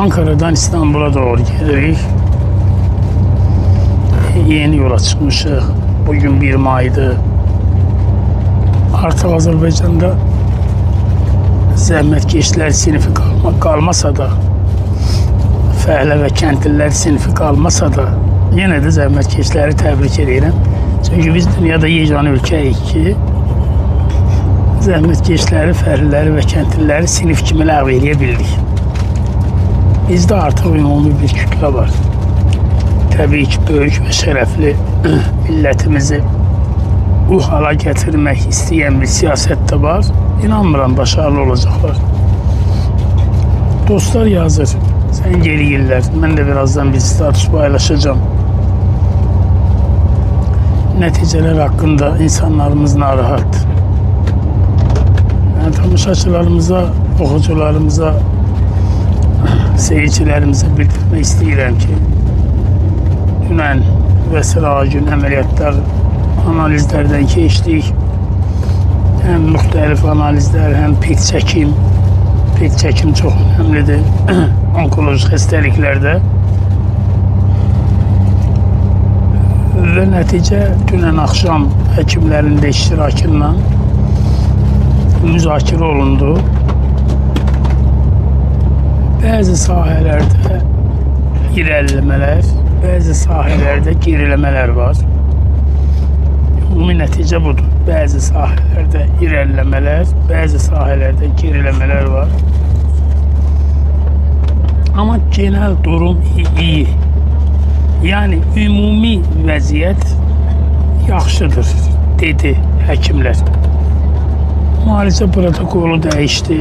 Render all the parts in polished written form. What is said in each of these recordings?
Ankara'dan İstanbul'a doğru gelirik. Yeni yola çıkmışıq. Bugün 1 May'dı. Artıq Azərbaycanda zəhmətkeşlər sinifi qalmasa da, fəhlə və kəndlilər sinifi qalmasa da, yenə də zəhmətkeşləri təbrik edirəm. Çünki biz dünyada yeganə ölkəyik ki, zəhmətkeşləri, fəhlələri və kəndliləri sinif kimi ləğv edə bildik. Bizdə artıq ümumi bir kütlə var. Təbii ki, böyük və şərəfli millətimizi bu hala gətirmək istəyən bir siyasət də var. İnanmıram, başarılı olacaqlar. Dostlar yazır, sən geliyirlər. Mən də birazdan bir status paylaşacağım. Nəticələr haqqında insanlarımız narahat. Yəni, tamaşaçılarımıza, oxucularımıza, seyircilərimizə bildirmək istəyirəm ki, dünən və sıra gün əməliyyatlar, analizlərdən keçdik. Həm müxtəlif analizlər, həm pek çəkim. Pek çəkim çox önəmlidir onkoloji xəstəliklərdə. Və nəticə dünən axşam həkimlərin də iştirakıyla müzakirə olundu. Bəzi sahələrdə irəliləmələr, bəzi sahələrdə geriləmələr var. Ümumi nəticə budur. Bəzi sahələrdə irəliləmələr, bəzi sahələrdə geriləmələr var. Amma genel durum iyi. Yəni, ümumi vəziyyət yaxşıdır, dedi həkimlər. Müalicə protokolu dəyişdi.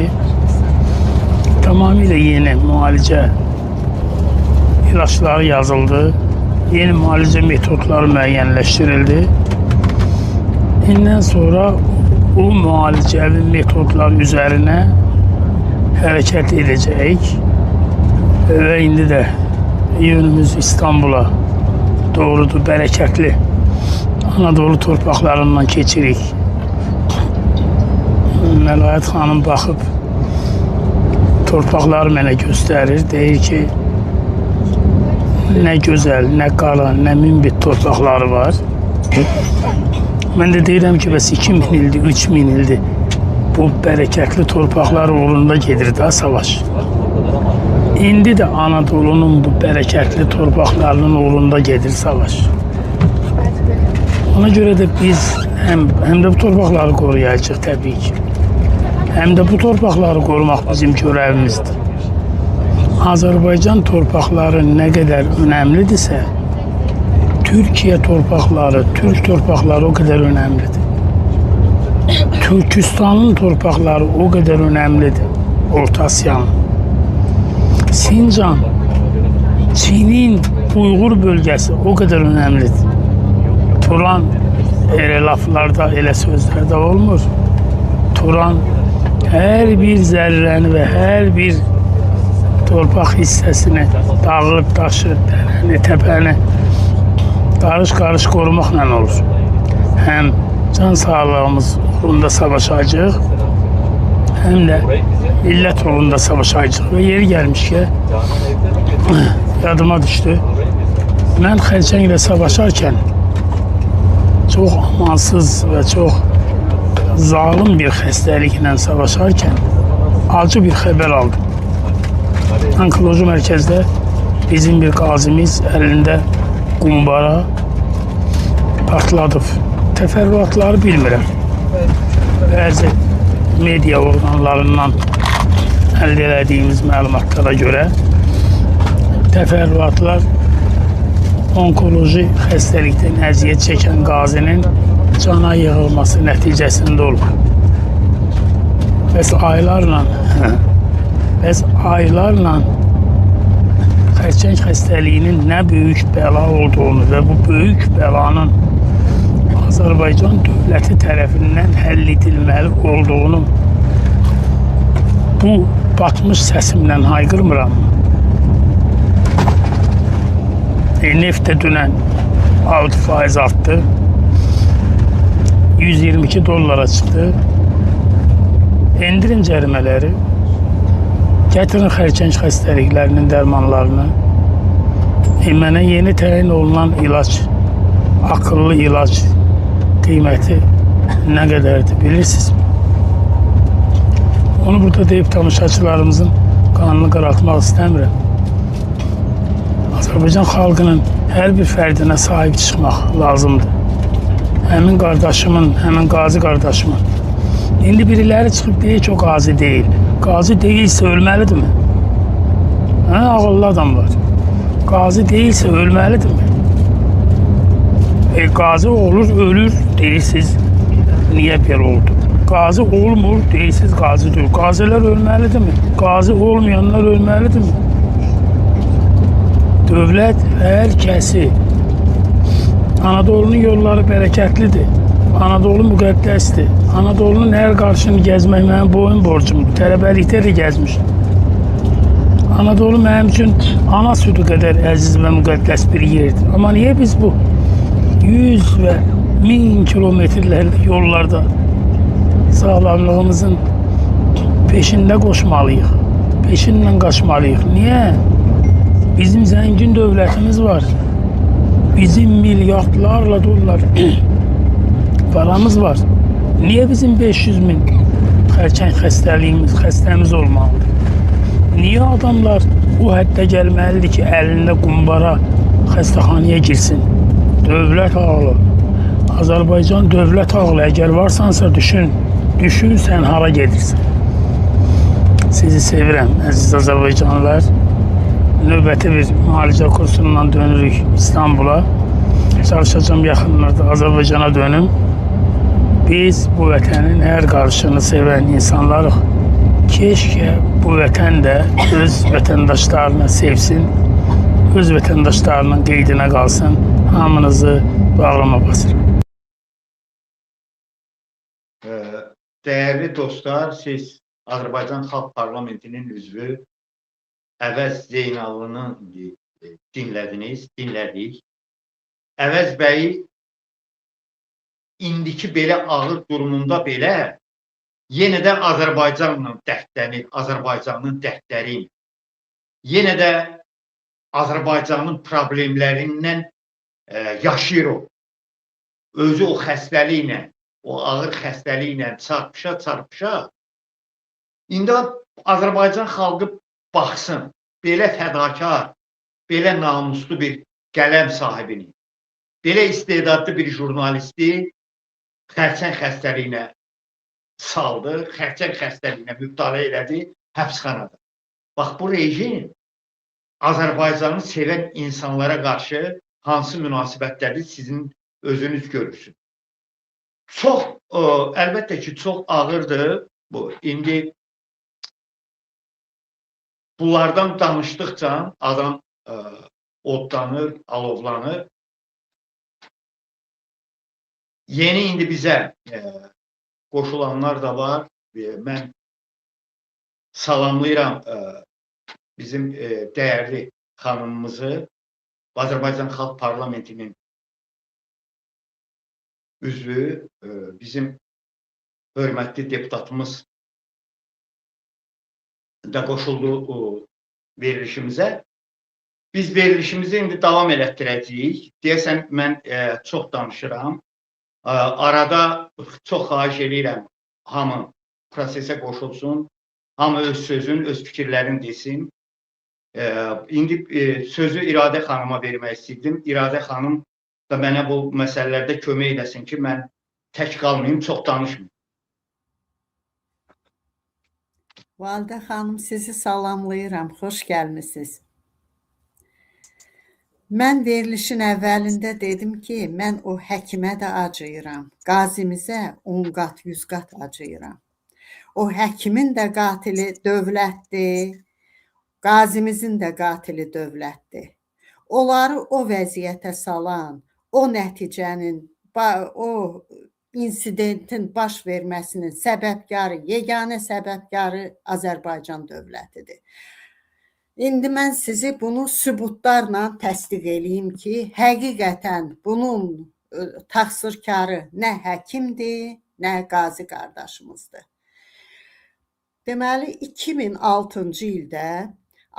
Tamamilə yeni müalicə ilaçları yazıldı. Yeni müalicə metodları müəyyənləşdirildi. İndən sonra bu müalicəvi metodlar üzərinə hərəkət edəcəyik. Və indi də yönümüz İstanbul'a doğrudur, bərəkətli Anadolu torpaqlarından keçirik. Məlahət xanım baxıb torpaqları mənə göstərir. Deyir ki, nə gözəl, nə qalan, nə münbit torpaqları var. Mən də deyirəm ki, bəs 2000 ildir, 3000 ildir bu bərəkətli torpaqlar uğrunda gedir da savaş. İndi də Anadolu'nun bu bərəkətli torpaqlarının uğrunda gedir savaş. Ona görə də biz həm də bu torpaqları qoruyacağıq təbii ki. Həm də bu torpaqları qorumaq bizim görəvimizdir. Azərbaycan torpaqları nə qədər önəmlidirsə, Türkiye torpaqları, Türk torpaqları o qədər önəmlidir. Türkistanın torpaqları o qədər önəmlidir. Orta Asiyanın. Sincan, Çinin Uyğur bölgəsi o qədər önəmlidir. Turan elə laflarda, elə sözlərdə olmur. Turan hər bir zərrəni və hər bir torpaq hissəsini, dağı, daşı, dərəni, təpəni qarış-qarış qorumaqla olur. Həm can sağlığımız uğrunda savaşacaq, həm də millət uğrunda savaşacaq. Və yeri gəlmişkən, yadıma düşdü. Mən xərçənglə savaşarkən çox amansız və çox zalim bir xəstəliklə savaşarkən acı bir xəbər aldım. Onkoloji mərkəzdə bizim bir qazimiz əlində qumbara partladıb. Təfərrüatları bilmirəm. Bəzi media orqanlarından əldə etdiyimiz məlumatlara görə təfərrüatlar onkoloji xəstəlikdən əziyyət çəkən qazinin cana yığılması nəticəsində olur. Bəs aylarla xərçəng xəstəliyinin nə böyük bəla olduğunu və bu böyük bəlanın Azərbaycan dövləti tərəfindən həll edilməli olduğunu bu batmış səsimlə hayqırmıram. Neft də dünən 6% artdı. 122 dollara çıxdı. Endirin cərimələri. Gətirin xərçəng xəstəliklərinin dərmanlarını. Mənə yeni təyin olunan ilaç, akıllı ilaç qiyməti nə qədərdir bilirsinizmi? Onu burada deyib tamaşaçılarımızın qanını qaraltmaq istəmirəm. Azərbaycan xalqının hər bir fərdinə sahib çıxmaq lazımdır. Həmin qardaşımın, həmin qazi qardaşımın. İndi biriləri çıxıb deyir ki, o qazi deyil. Qazi deyilsə ölməlidirmi? Ağıllı adamlar. Qazi deyilsə ölməlidirmi? Qazi olur, ölür deyirsiniz. Niyə belə oldu? Qazi olmur deyirsiniz, qazi deyil. Qazilər ölməlidirmi? Qazi olmayanlar ölməlidirmi? Dövlət hər kəsi. Anadolu'nun yolları bərəkətlidir. Anadolu müqəddəsdir. Anadolu'nun hər qarşını gəzmək mənim boyun borcumdur. Tələbəlikdə də gəzmişəm. Anadolu mənim üçün ana südü qədər əziz və müqəddəs bir yerdir. Amma niyə biz bu 100 və 1000 kilometrlərlə yollarda sağlamlığımızın peşində qoşmalıyıq? Peşindən qaçmalıyıq. Niyə? Bizim zəngin dövlətimiz var. Bizim milyardlarla dollar paramız var. Niyə bizim 500 min xərçəng xəstəmiz olmalıdır? Niyə adamlar bu həddə gəlməlidir ki, əlində qumbara xəstəxanaya girsin? Dövlət ağlı. Azərbaycan dövlət ağlı. Əgər varsansa düşün. Düşün sən hara gedirsən. Sizi sevirəm, əziz Azərbaycanlılar. Növbəti bir müalicə kursundan dönürük İstanbul'a. Çalışacağım yaxınlarda Azərbaycana dönüm. Biz bu vətənin hər qarşını sevən insanlarıq. Keşke bu vətən də öz vətəndaşlarını sevsin, öz vətəndaşlarının qeydinə qalsın. Hamınızı bağlama basırım. Değerli dostlar, siz Azərbaycan Xalq Parlamentinin üzvü Əvəz Zeynallını dinlədik. Əvəz bəyi indiki belə ağır durumunda belə yenə də Azərbaycanla dərdlənir, Azərbaycanın dərdləri, yenə də Azərbaycanın problemlərindən yaşayır o. Özü o xəstəliklə, o ağır xəstəliklə çarpışa. İndi Azərbaycan xalqı baxsın, belə fədakar, belə namuslu bir qələm sahibini, belə istedadlı bir jurnalisti xərçəng xəstəliyinə saldı, xərçəng xəstəliyinə mübtala elədi həbsxanada. Bax, bu rejim Azərbaycanı sevən insanlara qarşı hansı münasibətləri sizin özünüz görürsünüz. Çox, əlbəttə ki, çox ağırdır bu. İndi bunlardan danışdıqca adam odlanır, alovlanır. Yeni indi bizə qoşulanlar da var. Mən salamlayıram bizim dəyərli xanımımızı, Azərbaycan Xalq Parlamentinin üzvü, bizim hörmətli deputatımız da qoşuldu verilişimizə. Biz verilişimizi indi davam elətdirəcəyik. Deyəsən, mən çox danışıram. Arada çox xahiş edirəm, hamı prosesə qoşulsun, hamı öz sözün, öz fikirlərini desin. İndi sözü İradə xanıma vermək istəyirdim. İradə xanım da mənə bu məsələlərdə kömək eləsin ki, mən tək qalmayayım, çox danışmayayım. Validə xanım, sizi salamlayıram, xoş gəlmisiniz. Mən verilişin əvvəlində dedim ki, mən o həkimə də acıyıram. Qazimizə 10 qat, 100 qat acıyıram. O həkimin də qatili dövlətdir, qazimizin də qatili dövlətdir. Onları o vəziyyətə salan, o nəticənin, o insidentin baş verməsinin səbəbkarı, yeganə səbəbkarı Azərbaycan dövlətidir. İndi mən sizi bunu sübutlarla təsdiq eləyim ki, həqiqətən bunun təqsirkarı nə həkimdir, nə qazi qardaşımızdır. Deməli 2006-cı ildə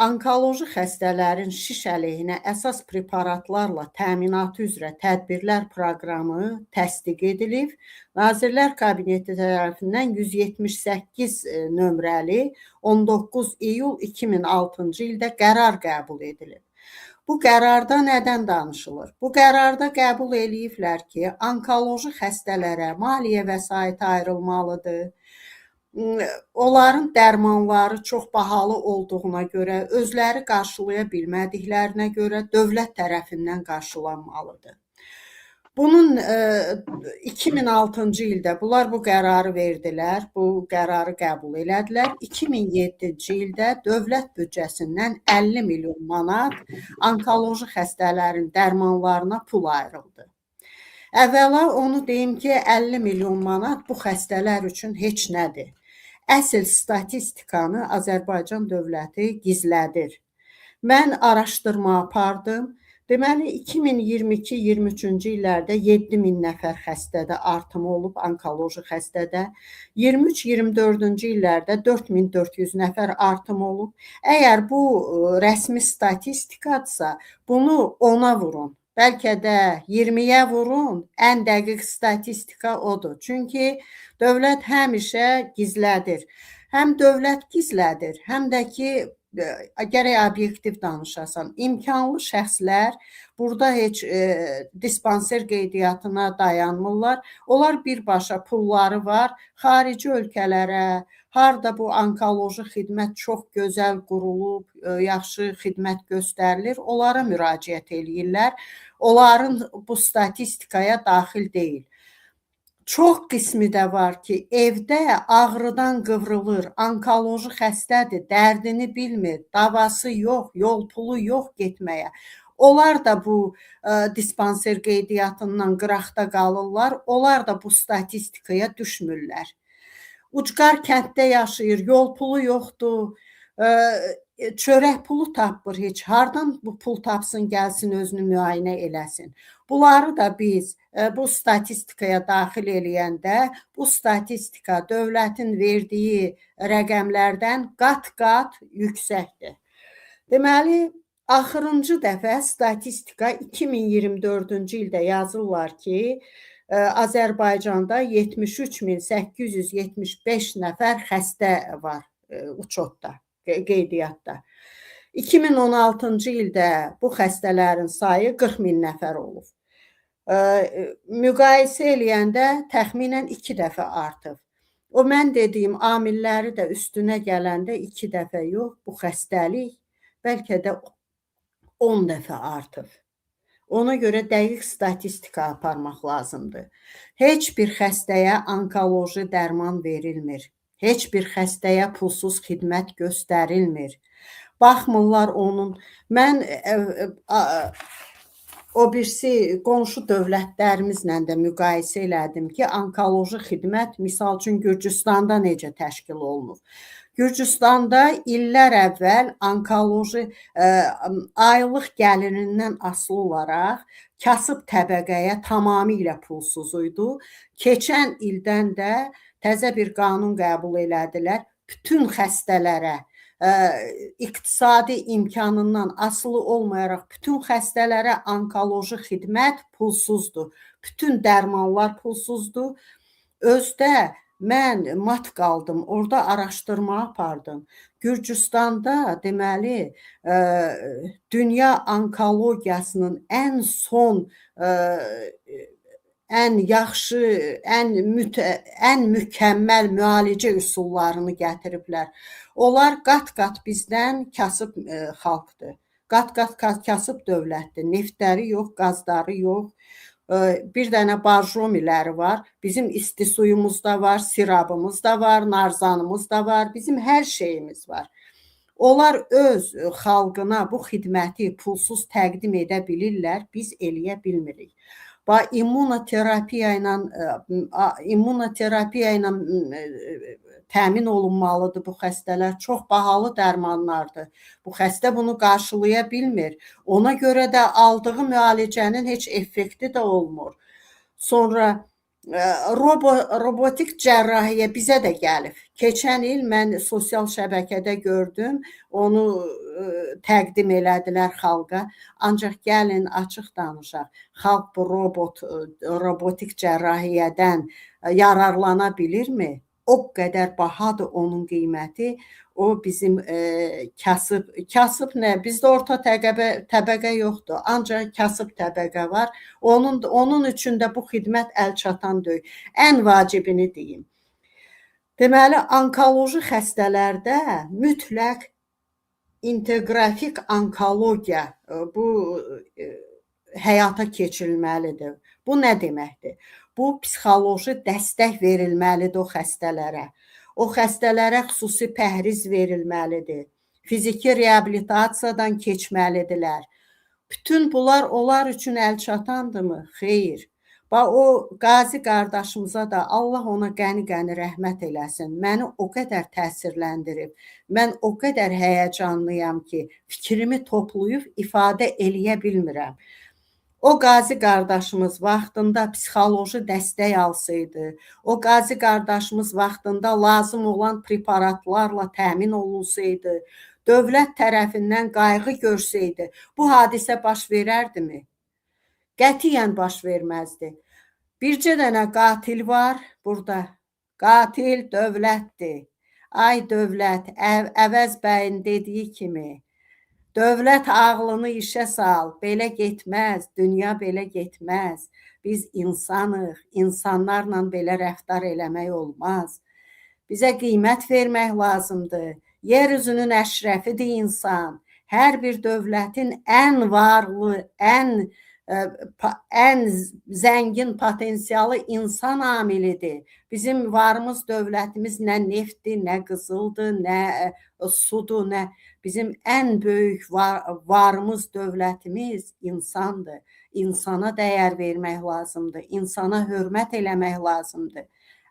onkoloji xəstələrin şiş əleyhinə əsas preparatlarla təminatı üzrə tədbirlər proqramı təsdiq edilib. Nazirlər Kabineti tərəfindən 178 nömrəli 19 iyul 2006-cı ildə qərar qəbul edilib. Bu qərarda nədən danışılır? Bu qərarda qəbul eləyiblər ki, onkoloji xəstələrə maliyyə vəsaiti ayrılmalıdır. Onların dərmanları çox bahalı olduğuna görə, özləri qarşılaya bilmədiklərinə görə dövlət tərəfindən qarşılanmalıdır. Bunun 2006-cı ildə bunlar bu qərarı verdilər, bu qərarı qəbul elədilər. 2007-ci ildə dövlət büdcəsindən 50 milyon manat onkoloji xəstələrin dərmanlarına pul ayrıldı. Əvvəla onu deyim ki, 50 milyon manat bu xəstələr üçün heç nədir. Əsl statistikanı Azərbaycan dövləti gizlədir. Mən araşdırma apardım. Deməli, 2022-23-cü illərdə 7000 nəfər xəstədə artım olub, onkoloji xəstədə. 23-24-cü illərdə 4400 nəfər artım olub. Əgər bu rəsmi statistikadırsa, bunu 10-a vurun. Bəlkə də 20-yə vurun, ən dəqiq statistika odur. Çünki dövlət həmişə gizlədir. Həm dövlət gizlədir, həm də ki, gərək obyektiv danışasan. İmkanlı şəxslər burada heç dispanser qeydiyyatına dayanmırlar. Onlar birbaşa pulları var, xarici ölkələrə, harda bu onkoloji xidmət çox gözəl qurulub, yaxşı xidmət göstərilir, onlara müraciət eləyirlər. Onların bu statistikaya daxil deyil. Çox qismi də var ki, evdə ağrıdan qıvrılır, onkoloji xəstədir, dərdini bilmir, davası yox, yol pulu yox getməyə. Onlar da bu dispanser qeydiyyatından qıraqda qalırlar, onlar da bu statistikaya düşmürlər. Ucqar kənddə yaşayır, yol pulu yoxdur, çörək pulu tapmır heç. Hardan bu pul tapsın, gəlsin, özünü müayinə eləsin. Bunları da biz bu statistikaya daxil eləyəndə, bu statistika dövlətin verdiyi rəqəmlərdən qat-qat yüksəkdir. Deməli, axırıncı dəfə statistika 2024-cü ildə yazırlar ki, Azərbaycanda 73.875 nəfər xəstə var uçotda, qeydiyyatda. 2016-cı ildə bu xəstələrin sayı 40.000 nəfər olub. Müqayisə eləyəndə təxminən 2 dəfə artıb. O mən dediyim amilləri də üstünə gələndə 2 dəfə yox, bu xəstəlik bəlkə də 10 dəfə artıb. Ona görə dəqiq statistika aparmaq lazımdır. Heç bir xəstəyə onkoloji dərman verilmir. Heç bir xəstəyə pulsuz xidmət göstərilmir. Baxmırlar onun. Mən o birisi qonşu dövlətlərimizlə də müqayisə elədim ki, onkoloji xidmət misal üçün Gürcüstanda necə təşkil olunur. Gürcüstanda illər əvvəl onkoloji aylıq gəlirindən asılı olaraq kasıb təbəqəyə tamamilə pulsuz idi. Keçən ildən də təzə bir qanun qəbul elədilər. Bütün xəstələrə iqtisadi imkanından asılı olmayaraq bütün xəstələrə onkoloji xidmət pulsuzdur. Bütün dərmanlar pulsuzdur. Özdə mən mat qaldım, orada araşdırma apardım. Gürcüstanda deməli dünya onkologiyasının ən son, ən yaxşı, ən mükəmməl müalicə üsullarını gətiriblər. Onlar qat-qat bizdən kasıb xalqdır. Qat-qat kasıb dövlətdir. Neftləri yox, qazları yox. Bir dənə barjomiləri var. Bizim isti suyumuz da var, sirabımız da var, narzanımız da var. Bizim hər şeyimiz var. Onlar öz xalqına bu xidməti pulsuz təqdim edə bilirlər, biz eləyə bilmirik. İmmunoterapiya ilə təmin olunmalıdır bu xəstələr. Çox bahalı dərmanlardır. Bu xəstə bunu qarşılaya bilmir. Ona görə də aldığı müalicənin heç effekti də olmur. Sonra robotik cərrahiyyə bizə də gəlib. Keçən il mən sosial şəbəkədə gördüm, onu təqdim elədilər xalqa. Ancaq gəlin açıq danışaq. Xalq bu robotik cərrahiyyədən yararlana bilirmi? O qədər bahadır onun qiyməti. O bizim kasıb nə? Bizdə orta təbəqə yoxdur. Ancaq kasıb təbəqə var. Onun üçün də bu xidmət əlçatan deyil. Ən vacibini deyim. Deməli, onkoloji xəstələrdə mütləq inteqrafik onkologiya bu həyata keçirilməlidir. Bu nə deməkdir? Bu psixoloji dəstək verilməlidir o xəstələrə. O xəstələrə xüsusi pəhriz verilməlidir. Fiziki reabilitasiyadan keçməlidirlər. Bütün bunlar onlar üçün əlçatandırmı? Xeyr. O qazi qardaşımıza da Allah ona qəni-qəni rəhmət eləsin. Məni o qədər təsirləndirib. Mən o qədər həyəcanlıyam ki, fikrimi toplayıb ifadə eləyə bilmirəm. O qazi qardaşımız vaxtında psixoloji dəstək alsaydı, o qazi qardaşımız vaxtında lazım olan preparatlarla təmin olunsaydı, dövlət tərəfindən qayğı görsəydi, bu hadisə baş verərdimi? Qətiyyən baş verməzdi. Bircə dənə qatil var burada. Qatil dövlətdir. Ay dövlət, Əvəz bəyin dediyi kimi, dövlət ağlını işə sal, belə getməz, dünya belə getməz. Biz insanıq, insanlarla belə rəftar eləmək olmaz. Bizə qiymət vermək lazımdır. Yer üzünün əşrəfidir insan. Hər bir dövlətin ən varlı, ən zəngin potensialı insan amilidir. Bizim varımız dövlətimiz nə neftdir, nə qızıldır, nə sudur, nə bizim ən böyük varımız dövlətimiz insandır. İnsana dəyər vermək lazımdır. İnsana hörmət eləmək lazımdır.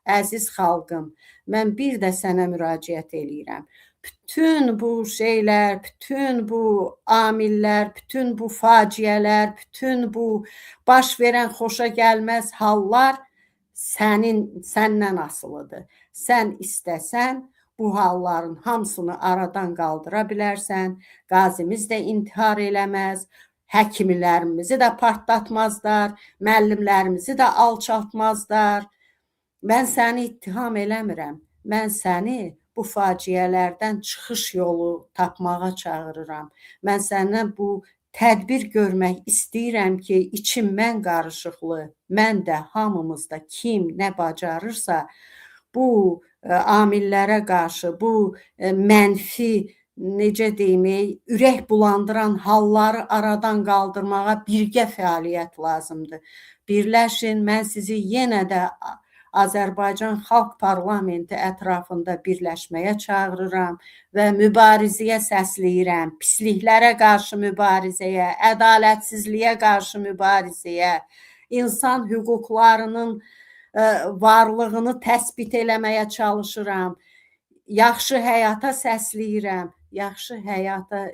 Əziz xalqım, mən bir də sənə müraciət eləyirəm. Bütün bu şeylər, bütün bu amillər, bütün bu faciələr, bütün bu baş verən xoşa gəlməz hallar səndən asılıdır. Sən istəsən, bu halların hamısını aradan qaldıra bilərsən. Qazimiz də intihar eləməz, həkimlərimizi də partlatmazlar, müəllimlərimizi də alçaltmazlar. Mən səni ittiham eləmirəm. Mən səni bu faciələrdən çıxış yolu tapmağa çağırıram. Mən səndən bu tədbir görmək istəyirəm ki, içim mən qarışıqlı, mən də hamımız da kim nə bacarırsa bu amillərə qarşı, bu mənfi, necə demək, ürək bulandıran halları aradan qaldırmağa birgə fəaliyyət lazımdır. Birləşin, mən sizi yenə də Azərbaycan Xalq Parlamenti ətrafında birləşməyə çağırıram və mübarizəyə səsləyirəm. Pisliklərə qarşı mübarizəyə, ədalətsizliyə qarşı mübarizəyə, insan hüquqlarının varlığını təsbit eləməyə çalışıram. Yaxşı həyata səsləyirəm. Yaxşı həyata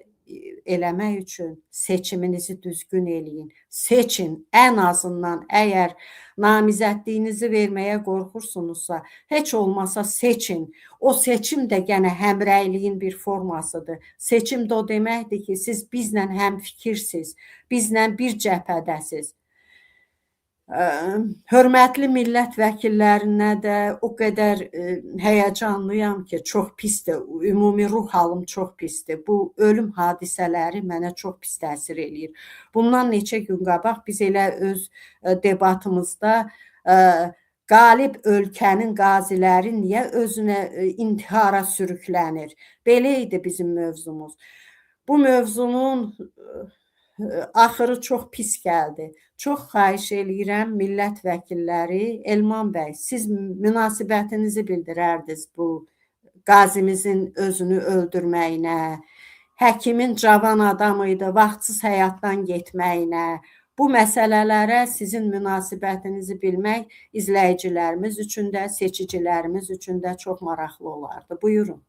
eləmək üçün seçiminizi düzgün eləyin. Seçin, ən azından əgər namizədliyinizi verməyə qorxursunuzsa, heç olmasa seçin. O seçim də gənə həmrəyliyin bir formasıdır. Seçim də o deməkdir ki, siz bizlə həmfikirsiniz, bizlə bir cəbhədəsiz. Hörmətli millət vəkillərinə də o qədər həyəcanlıyam ki, çox pisdir. Ümumi ruh halım çox pisdir. Bu ölüm hadisələri mənə çox pis təsir eləyir. Bundan neçə gün qabaq biz elə öz debatımızda qalib ölkənin qaziləri niyə özünə intihara sürüklənir? Belə idi bizim mövzumuz. Bu mövzunun axırı çox pis gəldi. Çox xahiş eləyirəm millət vəkilləri, Elman bəy, siz münasibətinizi bildirərdiniz bu qazimizin özünü öldürməyinə, həkimin cavan adam idi, vaxtsız həyatdan getməyinə. Bu məsələlərə sizin münasibətinizi bilmək izləyicilərimiz üçün də, seçicilərimiz üçün də çox maraqlı olardı. Buyurun.